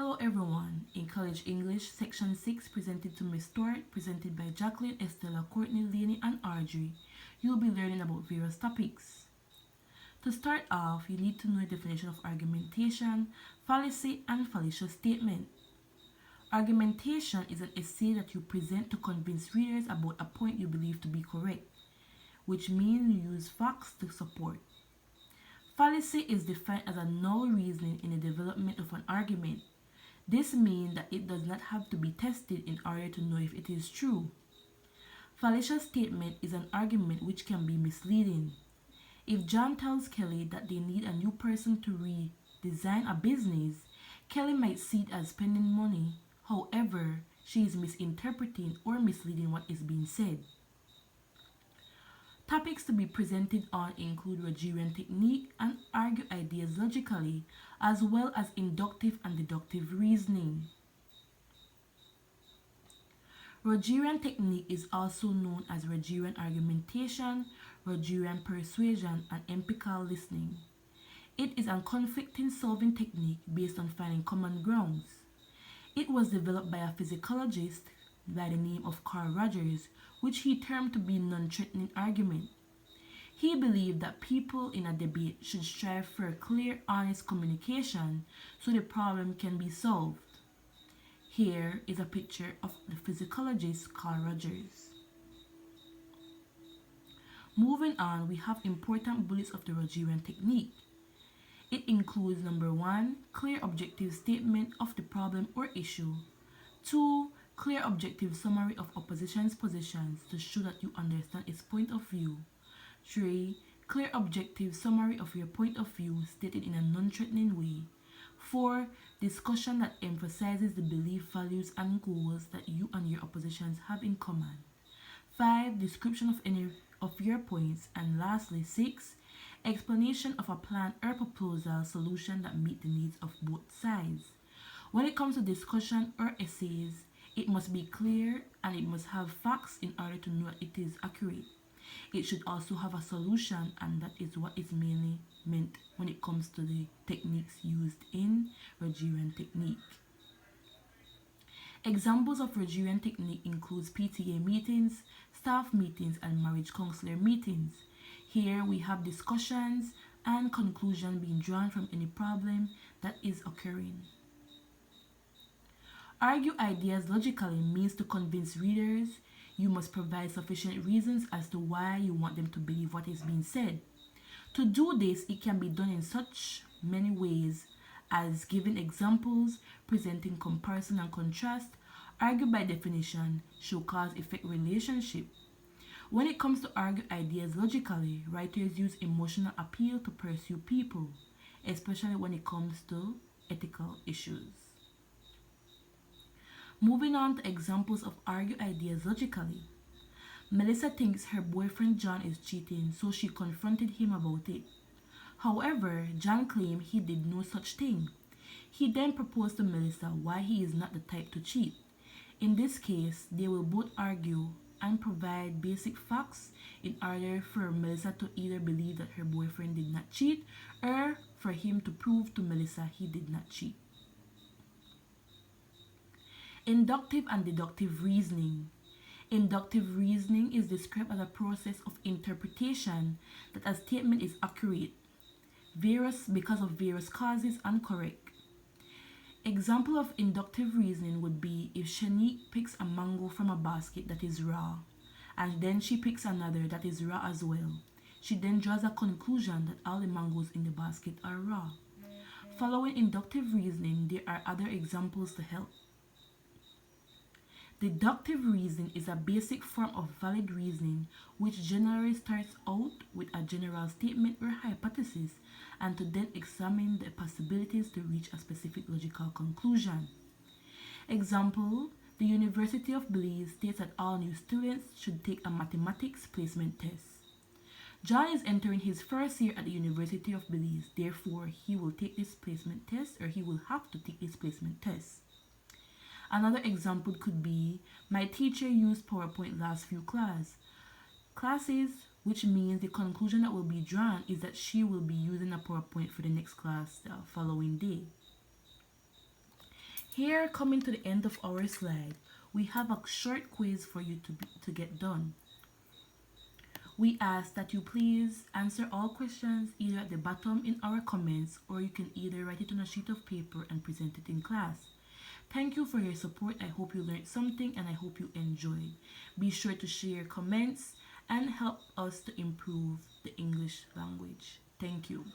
Hello everyone. In College English, Section 6 presented to Miss Stewart, presented by Jacqueline, Estella, Courtney, Leonie, and Audrey. You'll be learning about various topics. To start off, you need to know the definition of argumentation, fallacy, and fallacious statement. Argumentation is an essay that you present to convince readers about a point you believe to be correct, which means you use facts to support. Fallacy is defined as a null reasoning in the development of an argument. This means that it does not have to be tested in order to know if it is true. Fallacious statement is an argument which can be misleading. If John tells Kelly that they need a new person to redesign a business, Kelly might see it as spending money. However, she is misinterpreting or misleading what is being said. Topics to be presented on include Rogerian technique and argue ideas logically, as well as inductive and deductive reasoning. Rogerian technique is also known as Rogerian argumentation, Rogerian persuasion, and empirical listening. It is a conflicting solving technique based on finding common grounds. It was developed by a physicologist by the name of Carl Rogers, which he termed to be non-threatening argument. He believed that people in a debate should strive for clear, honest communication so the problem can be solved. Here is a picture of the physicologist Carl Rogers. Moving on, we have important bullets of the Rogerian technique. It includes number 1, clear objective statement of the problem or issue. 2, clear objective summary of opposition's positions to show that you understand its point of view. 3, clear objective summary of your point of view stated in a non-threatening way. 4, discussion that emphasizes the belief, values, and goals that you and your oppositions have in common. 5, description of any of your points. And lastly, 6, explanation of a plan or proposal solution that meet the needs of both sides. When it comes to discussion or essays, it must be clear and it must have facts in order to know that it is accurate. It should also have a solution, and that is what is mainly meant when it comes to the techniques used in Rogerian technique. Examples of Rogerian technique includes PTA meetings, staff meetings, and marriage counselor meetings. Here we have discussions and conclusion being drawn from any problem that is occurring. Argue ideas logically means to convince readers. You must provide sufficient reasons as to why you want them to believe what is being said. To do this, it can be done in such many ways as giving examples, presenting comparison and contrast. Argue by definition show cause-effect relationship. When it comes to argue ideas logically, writers use emotional appeal to pursue people, especially when it comes to ethical issues. Moving on to examples of argue ideas logically. Melissa thinks her boyfriend John is cheating, so she confronted him about it. However, John claimed he did no such thing. He then proposed to Melissa why he is not the type to cheat. In this case, they will both argue and provide basic facts in order for Melissa to either believe that her boyfriend did not cheat or for him to prove to Melissa he did not cheat. Inductive and deductive reasoning. Inductive reasoning is described as a process of interpretation that a statement is accurate, because of various causes and correct. Example of inductive reasoning would be if Shanique picks a mango from a basket that is raw, and then she picks another that is raw as well. She then draws a conclusion that all the mangoes in the basket are raw. Following inductive reasoning, there are other examples to help. Deductive reasoning is a basic form of valid reasoning which generally starts out with a general statement or hypothesis and to then examine the possibilities to reach a specific logical conclusion. Example, the University of Belize states that all new students should take a mathematics placement test. John is entering his first year at the University of Belize, therefore he will take this placement test, or he will have to take this placement test. Another example could be, my teacher used PowerPoint last few classes, which means the conclusion that will be drawn is that she will be using a PowerPoint for the next class the following day. Here, coming to the end of our slide, we have a short quiz for you to get done. We ask that you please answer all questions either at the bottom in our comments, or you can either write it on a sheet of paper and present it in class. Thank you for your support. I hope you learned something and I hope you enjoyed. Be sure to share comments and help us to improve the English language. Thank you.